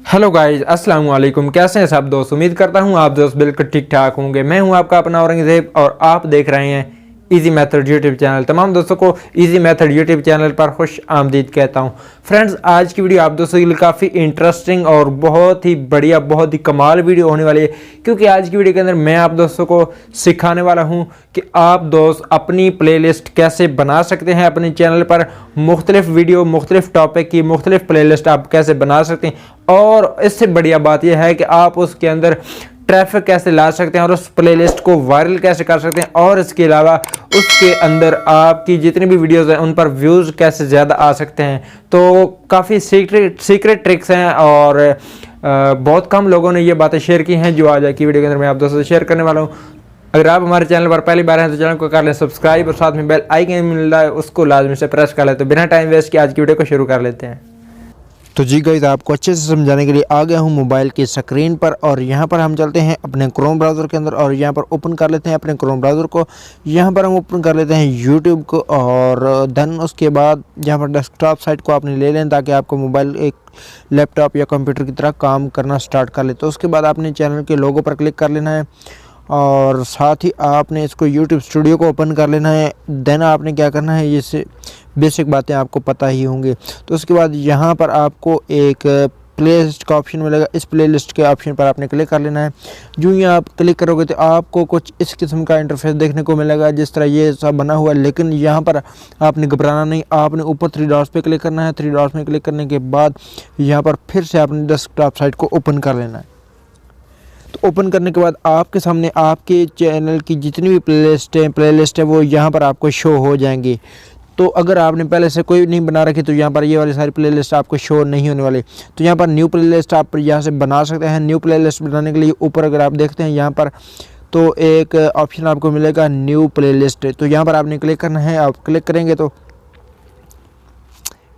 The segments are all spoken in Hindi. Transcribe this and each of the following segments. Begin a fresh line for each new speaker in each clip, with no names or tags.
हेलो गाइज, अस्सलाम वालेकुम। कैसे हैं सब दोस्त? उम्मीद करता हूं आप दोस्त बिल्कुल ठीक ठाक होंगे। मैं हूं आपका अपना औरंग ज़ैब और आप देख रहे हैं इजी मेथड यूट्यूब चैनल। तमाम दोस्तों को इजी मेथड यूट्यूब चैनल पर खुश आमदीद कहता हूं। फ्रेंड्स, आज की वीडियो आप दोस्तों के लिए काफ़ी इंटरेस्टिंग और बहुत ही बढ़िया, बहुत ही कमाल वीडियो होने वाली है, क्योंकि आज की वीडियो के अंदर मैं आप दोस्तों को सिखाने वाला हूं कि आप दोस्त अपनी प्लेलिस्ट कैसे बना सकते हैं। अपने चैनल पर मुख्तलिफ वीडियो, मुख्तलिफ टॉपिक की मुख्तलिफ प्लेलिस्ट आप कैसे बना सकते हैं, और इससे बढ़िया बात यह है कि आप उसके अंदर ट्रैफिक कैसे ला सकते हैं और उस प्लेलिस्ट को वायरल कैसे कर सकते हैं, और इसके अलावा उसके अंदर आपकी जितनी भी वीडियोस हैं उन पर व्यूज़ कैसे ज़्यादा आ सकते हैं। तो काफ़ी सीक्रेट ट्रिक्स हैं और बहुत कम लोगों ने ये बातें शेयर की हैं, जो आज की वीडियो के अंदर मैं आप दोस्तों से शेयर करने वाला हूँ। अगर आप हमारे चैनल पर पहली बार हैं तो चैनल को कर लें सब्सक्राइब और साथ में बेल आइकन मिल रहा है उसको लाजमी से प्रेस कर लें। तो बिना टाइम वेस्ट किए आज की वीडियो को शुरू कर लेते हैं।
तो जी गाइस, आपको अच्छे से समझाने के लिए आ गया हूँ मोबाइल की स्क्रीन पर, और यहाँ पर हम चलते हैं अपने क्रोम ब्राउज़र के अंदर और यहाँ पर ओपन कर लेते हैं अपने क्रोम ब्राउज़र को। यहाँ पर हम ओपन कर लेते हैं यूट्यूब को, और देन उसके बाद यहाँ पर डेस्कटॉप साइट को आपने ले लें ताकि आपको मोबाइल एक लैपटॉप या कंप्यूटर की तरह काम करना स्टार्ट कर ले। तो उसके बाद आपने चैनल के लोगो पर क्लिक कर लेना है और साथ ही आपने इसको YouTube स्टूडियो को ओपन कर लेना है। देन आपने क्या करना है, ये बेसिक बातें आपको पता ही होंगी। तो उसके बाद यहाँ पर आपको एक प्लेलिस्ट का ऑप्शन मिलेगा, इस प्लेलिस्ट के ऑप्शन पर आपने क्लिक कर लेना है। जो ही आप क्लिक करोगे तो आपको कुछ इस किस्म का इंटरफेस देखने को मिलेगा, जिस तरह ये सब बना हुआ है। लेकिन यहाँ पर आपने घबराना नहीं, आपने ऊपर 3 डॉट्स पे क्लिक करना है। 3 डॉट्स में क्लिक करने के बाद यहाँ पर फिर से आपने डेस्कटॉप साइट को ओपन कर लेना है। तो ओपन करने के बाद आपके सामने आपके चैनल की जितनी भी प्लेलिस्ट है वो यहाँ पर आपको शो हो जाएंगी। तो अगर आपने पहले से कोई नहीं बना रखी तो यहाँ पर ये वाली सारी प्लेलिस्ट आपको शो नहीं होने वाली। तो यहाँ पर न्यू प्लेलिस्ट आप यहाँ से बना सकते हैं। न्यू प्लेलिस्ट बनाने के लिए ऊपर अगर आप देखते हैं यहाँ पर तो एक ऑप्शन आपको मिलेगा न्यू प्लेलिस्ट। तो यहाँ पर आपने क्लिक करना है। आप क्लिक करेंगे तो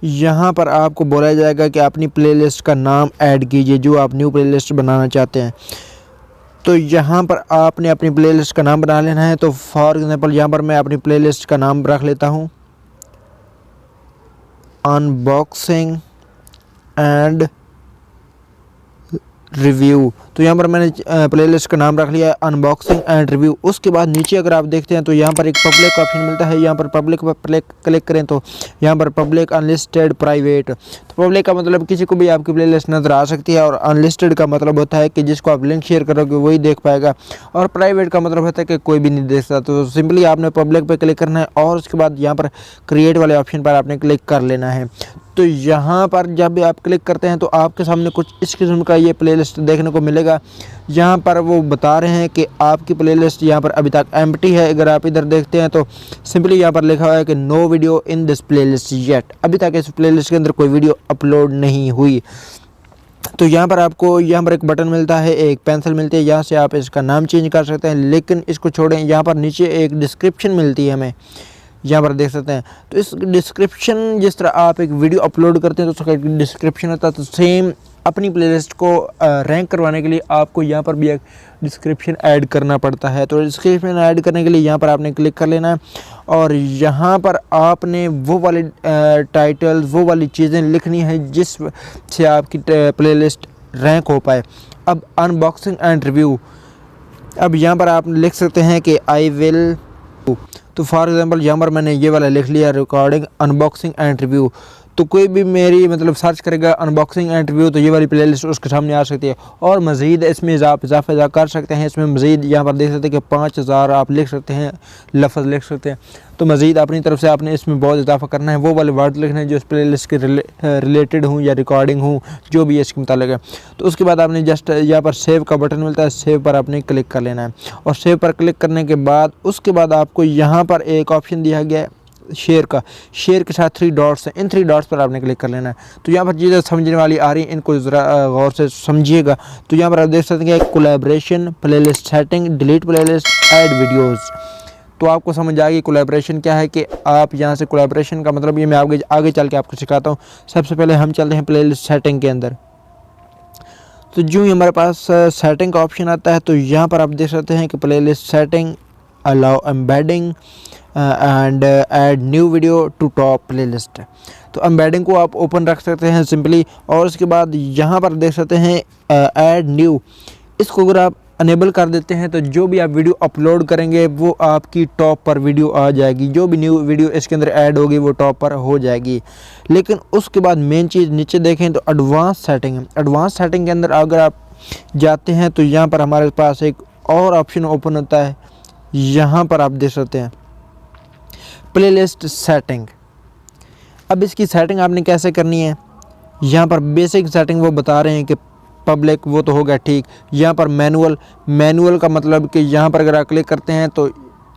यहाँ पर आपको बोला जाएगा कि अपनी प्लेलिस्ट का नाम ऐड कीजिए जो आप न्यू प्लेलिस्ट बनाना चाहते हैं। तो यहाँ पर आपने अपनी प्लेलिस्ट का नाम बना लेना है। तो फॉर एग्जांपल यहाँ पर मैं अपनी प्लेलिस्ट का नाम रख लेता हूँ अनबॉक्सिंग एंड रिव्यू। तो यहाँ पर मैंने प्लेलिस्ट का नाम रख लिया है अनबॉक्सिंग एंड रिव्यू। उसके बाद नीचे अगर आप देखते हैं तो यहाँ पर एक पब्लिक ऑप्शन मिलता है। यहाँ पर पब्लिक पर क्लिक करें तो यहाँ पर पब्लिक, अनलिस्टेड, प्राइवेट। तो पब्लिक का मतलब किसी को भी आपकी प्लेलिस्ट नज़र आ सकती है, और अनलिस्टेड का मतलब होता है कि जिसको आप लिंक शेयर करोगे वही देख पाएगा, और प्राइवेट का मतलब होता है कि कोई भी नहीं देख सकता। तो सिंपली आपने पब्लिक पर क्लिक करना है और उसके बाद यहाँ पर क्रिएट वाले ऑप्शन पर आपने क्लिक कर लेना है। तो यहाँ पर जब भी आप क्लिक करते हैं तो आपके सामने कुछ इस किस्म का ये प्लेलिस्ट देखने को मिलेगा। यहाँ पर वो बता रहे हैं कि आपकी प्लेलिस्ट यहाँ पर अभी तक एम्प्टी है। अगर आप इधर देखते हैं तो सिंपली यहाँ पर लिखा हुआ है कि no video in this playlist yet. अभी तक इस प्लेलिस्ट के अंदर कोई वीडियो अपलोड नहीं हुई। तो यहाँ पर आपको यहाँ पर एक बटन मिलता है, एक पेंसिल मिलती है, यहाँ से आप इसका नाम चेंज कर सकते हैं। लेकिन इसको छोड़ें, यहाँ पर नीचे एक डिस्क्रिप्शन मिलती है हमें, यहाँ पर देख सकते हैं। तो इस डिस्क्रिप्शन, जिस तरह आप एक वीडियो अपलोड करते हैं तो उसका एक डिस्क्रिप्शन होता है, तो सेम अपनी प्लेलिस्ट को रैंक करवाने के लिए आपको यहाँ पर भी एक डिस्क्रिप्शन ऐड करना पड़ता है। तो डिस्क्रिप्शन ऐड करने के लिए यहाँ पर आपने क्लिक कर लेना है और यहाँ पर आपने वो वाले टाइटल, वो वाली चीज़ें लिखनी है जिस से आपकी प्लेलिस्ट रैंक हो पाए। अब अनबॉक्सिंग एंड रिव्यू, अब यहाँ पर आप लिख सकते हैं कि आई विल। तो फॉर एग्जांपल यहाँ पर मैंने ये वाला लिख लिया, रिकॉर्डिंग अनबॉक्सिंग एंड रिव्यू। तो कोई भी मेरी मतलब सर्च करेगा अनबॉक्सिंग एंड रिव्यू तो ये वाली प्लेलिस्ट उसके सामने आ सकती है। और मज़ीद इसमें इजाफा कर सकते हैं। इसमें मज़ीद यहाँ पर देख सकते हैं कि 5000 आप लिख सकते हैं, लफ्ज़ लिख सकते हैं। तो मज़ीद अपनी तरफ से आपने इसमें बहुत इजाफा करना है, वो वाले वर्ड लिखने हैं जो इस प्लेलिस्ट के रिलेटेड हूँ या रिकॉर्डिंग हूँ, जो भी इसके मुतालिक है। तो उसके बाद आपने जस्ट यहाँ पर सेव का बटन मिलता है, सेव पर आपने क्लिक कर लेना है। और सेव पर क्लिक करने के बाद उसके बाद आपको यहाँ पर एक ऑप्शन दिया गया है शेयर का। शेयर के साथ 3 डॉट्स हैं, इन 3 डॉट्स पर आपने क्लिक कर लेना है। तो यहाँ पर चीज़ें समझने वाली आ रही हैं, इनको ज़रा गौर से समझिएगा। तो यहाँ पर आप देख सकते हैं collaboration, playlist setting, delete playlist, add videos. तो आपको समझ आ गई कोलैबोरेशन क्या है, कि आप यहाँ से कोलैबोरेशन का मतलब ये मैं आगे चल के आपको सिखाता हूँ। सबसे पहले हम चलते हैं प्लेलिस्ट सेटिंग के अंदर। तो जो ही हमारे पास सेटिंग का ऑप्शन आता है तो यहाँ पर आप देख सकते हैं कि playlist setting, allow embedding and add new video to top playlist. तो एम्बेडिंग को आप ओपन रख सकते हैं सिंपली, और उसके बाद यहाँ पर देख सकते हैं ऐड न्यू, इसको अगर आप अनेबल कर देते हैं तो जो भी आप वीडियो अपलोड करेंगे वो आपकी टॉप पर वीडियो आ जाएगी, जो भी न्यू वीडियो इसके अंदर ऐड होगी वो टॉप पर हो जाएगी। लेकिन उसके बाद मेन चीज़ नीचे देखें तो एडवांस सेटिंग है। एडवांस सेटिंग के अंदर अगर आप जाते हैं तो यहाँ पर हमारे पास एक और ऑप्शन ओपन होता है, यहाँ पर आप देख सकते हैं प्लेलिस्ट सेटिंग। अब इसकी सेटिंग आपने कैसे करनी है, यहाँ पर बेसिक सेटिंग वो बता रहे हैं कि पब्लिक, वो तो हो गया ठीक। यहाँ पर मैनुअल का मतलब कि यहाँ पर अगर आप क्लिक करते हैं तो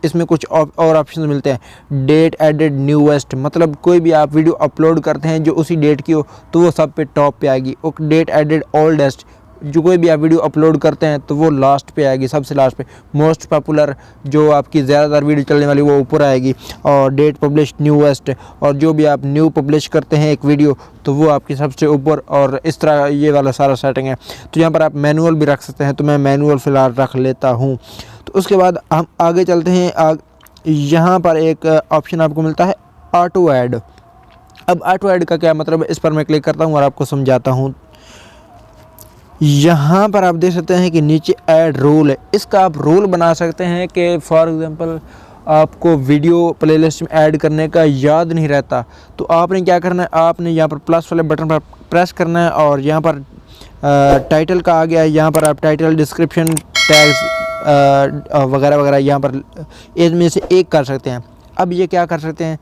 इसमें कुछ और ऑप्शन मिलते हैं। डेट एडेड न्यूएस्ट, मतलब कोई भी आप वीडियो अपलोड करते हैं जो उसी डेट की हो तो वो सब पे टॉप पे आएगी। और डेट एडेड ओल्डेस्ट, जो कोई भी आप वीडियो अपलोड करते हैं तो वो लास्ट पे आएगी, सबसे लास्ट पे। मोस्ट पॉपुलर, जो आपकी ज़्यादातर वीडियो चलने वाली वो ऊपर आएगी। और डेट पब्लिश न्यूएस्ट, और जो भी आप न्यू पब्लिश करते हैं एक वीडियो तो वो आपकी सबसे ऊपर। और इस तरह ये वाला सारा सेटिंग है। तो यहाँ पर आप मैनुअल भी रख सकते हैं, तो मैं मैनुअल फ़िलहाल रख लेता हूँ। तो उसके बाद हम आगे चलते हैं। यहाँ पर एक ऑप्शन आपको मिलता है ऑटो ऐड। अब ऑटो ऐड का क्या मतलब है, इस पर मैं क्लिक करता हूँ और आपको समझाता हूँ। यहाँ पर आप देख सकते हैं कि नीचे ऐड रूल है, इसका आप रूल बना सकते हैं कि फॉर एग्जांपल आपको वीडियो प्लेलिस्ट में ऐड करने का याद नहीं रहता, तो आपने क्या करना है, आपने यहाँ पर प्लस वाले बटन पर प्रेस करना है और यहाँ पर टाइटल का आ गया है, यहाँ पर आप टाइटल, डिस्क्रिप्शन, टैग्स वगैरह वगैरह यहाँ पर इनमें से एक कर सकते हैं। अब ये क्या कर सकते हैं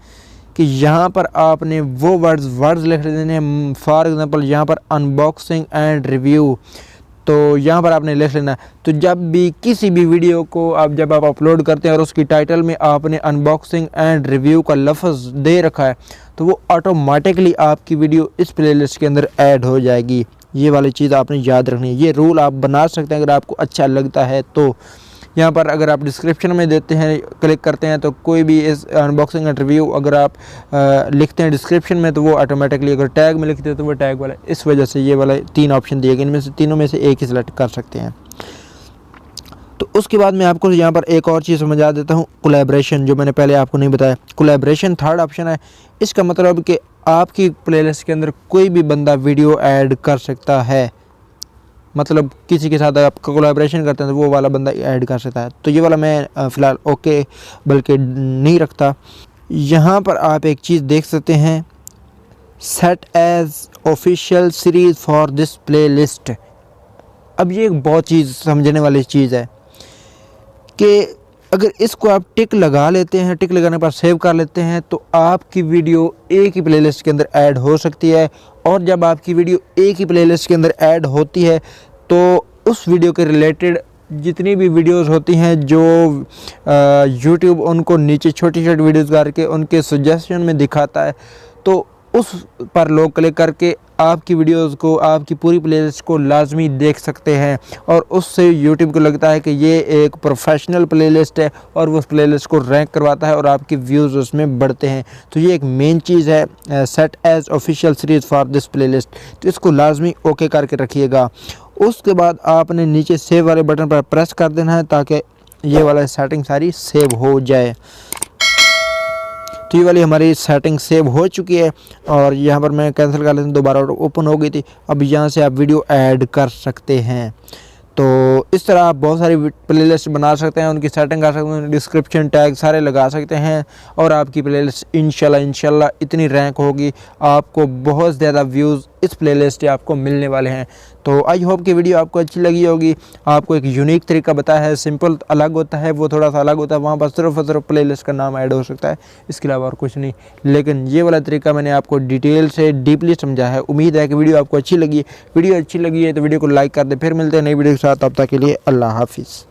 कि यहाँ पर आपने वो वर्ड्स लिख देने हैं। फॉर एग्जांपल यहाँ पर अनबॉक्सिंग एंड रिव्यू, तो यहाँ पर आपने लिख लेना है। तो जब भी किसी भी वीडियो को जब आप अपलोड करते हैं और उसकी टाइटल में आपने अनबॉक्सिंग एंड रिव्यू का लफ्ज़ दे रखा है तो वो ऑटोमेटिकली आपकी वीडियो इस प्लेलिस्ट के अंदर ऐड हो जाएगी। ये वाली चीज़ आपने याद रखनी है। ये रूल आप बना सकते हैं अगर आपको अच्छा लगता है तो। यहाँ पर अगर आप डिस्क्रिप्शन में देते हैं, क्लिक करते हैं तो कोई भी इस अनबॉक्सिंग एंड रिव्यू अगर आप लिखते हैं डिस्क्रिप्शन में तो वो ऑटोमेटिकली, अगर टैग में लिखते हैं तो वो टैग वाला। इस वजह से ये वाला 3 ऑप्शन दिए गए, इनमें से तीनों में से एक ही सिलेक्ट कर सकते हैं। तो उसके बाद मैं आपको यहाँ पर एक और चीज़ समझा देता हूँ, कोलैबोरेशन, जो मैंने पहले आपको नहीं बताया। कोलैबोरेशन थर्ड ऑप्शन है। इसका मतलब कि आपकी प्लेलिस्ट के अंदर कोई भी बंदा वीडियो ऐड कर सकता है, मतलब किसी के साथ आप कोलैबोरेशन करते हैं तो वो वाला बंदा ऐड कर सकता है। तो ये वाला मैं फ़िलहाल ओके बल्कि नहीं रखता। यहाँ पर आप एक चीज़ देख सकते हैं, set as official series for this playlist. अब ये एक बहुत चीज़ समझने वाली चीज़ है कि अगर इसको आप टिक लगा लेते हैं, टिक लगाने पर सेव कर लेते हैं तो आपकी वीडियो एक ही प्लेलिस्ट के अंदर ऐड हो सकती है। और जब आपकी वीडियो एक ही प्लेलिस्ट के अंदर ऐड होती है तो उस वीडियो के रिलेटेड जितनी भी वीडियोस होती हैं जो यूट्यूब उनको नीचे छोटी छोटी वीडियोस करके उनके सजेशन में दिखाता है, तो उस पर लोग क्लिक करके आपकी वीडियोस को, आपकी पूरी प्लेलिस्ट को लाजमी देख सकते हैं। और उससे यूट्यूब को लगता है कि ये एक प्रोफेशनल प्लेलिस्ट है और वो उस प्लेलिस्ट को रैंक करवाता है और आपके व्यूज़ उसमें बढ़ते हैं। तो ये एक मेन चीज़ है, set as official series for this playlist. तो इसको लाजमी ओके करके रखिएगा। उसके बाद आपने नीचे सेव वाले बटन पर प्रेस कर देना है ताकि ये वाला सेटिंग सारी सेव हो जाए। तो ये वाली हमारी सेटिंग सेव हो चुकी है और यहाँ पर मैं कैंसिल कर लेता हूँ, दोबारा ओपन हो गई थी। अब यहाँ से आप वीडियो ऐड कर सकते हैं। तो इस तरह आप बहुत सारी प्लेलिस्ट बना सकते हैं, उनकी सेटिंग कर सकते हैं, डिस्क्रिप्शन टैग सारे लगा सकते हैं और आपकी प्लेलिस्ट इंशाल्लाह इतनी रैंक होगी, आपको बहुत ज़्यादा व्यूज़ इस प्लेलिस्ट से आपको मिलने वाले हैं। तो आई होप कि वीडियो आपको अच्छी लगी होगी। आपको एक यूनिक तरीका बताया है, सिंपल अलग होता है, वो थोड़ा सा अलग होता है, वहाँ पर सिर्फ और सिर्फ प्लेलिस्ट का नाम ऐड हो सकता है, इसके अलावा और कुछ नहीं। लेकिन ये वाला तरीका मैंने आपको डिटेल से डीपली समझा है। उम्मीद है कि वीडियो आपको अच्छी लगी। वीडियो अच्छी लगी है तो वीडियो को लाइक कर दे। फिर मिलते हैं नई वीडियो के साथ, तब तक के लिए अल्लाह हाफिज़।